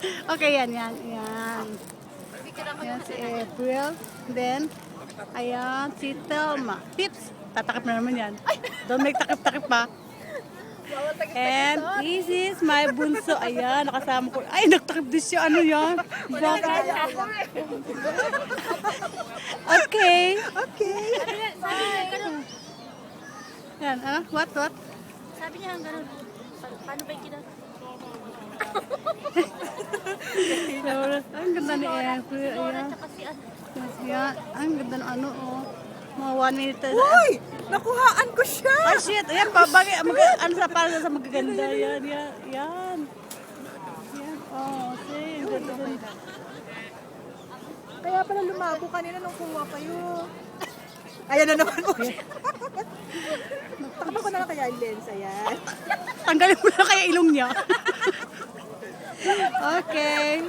Okay, yan. Yan si April. Then, ayan, si Thelma. Tips. Tatakip na naman yan. Don't make takip-takip pa. And this is my bunso. Ayan, nakasama ko. Ay, nagtakip din siya. Ano yan? Baka. Okay. Yan, ano? What? Sabi niya ang ganun. Paano ba yung kinag... Ang ganda ni April. Ayan. Tsaka si ano. Yan. Ang ganda ng ano, oh. Mga 1 minute. Uy! Nakuhaan ko siya! Ay, shit. Ayan pa. Bagay, ano sa para sa magaganda. Yan. Oh, see. Ganda. Kaya pala lumabo kanina nung kuha kayo. Ayan na naman mo siya. Takapa ko na lang kaya yung lens. Ayan. Tanggalin mo na kaya ilong niya. Okay.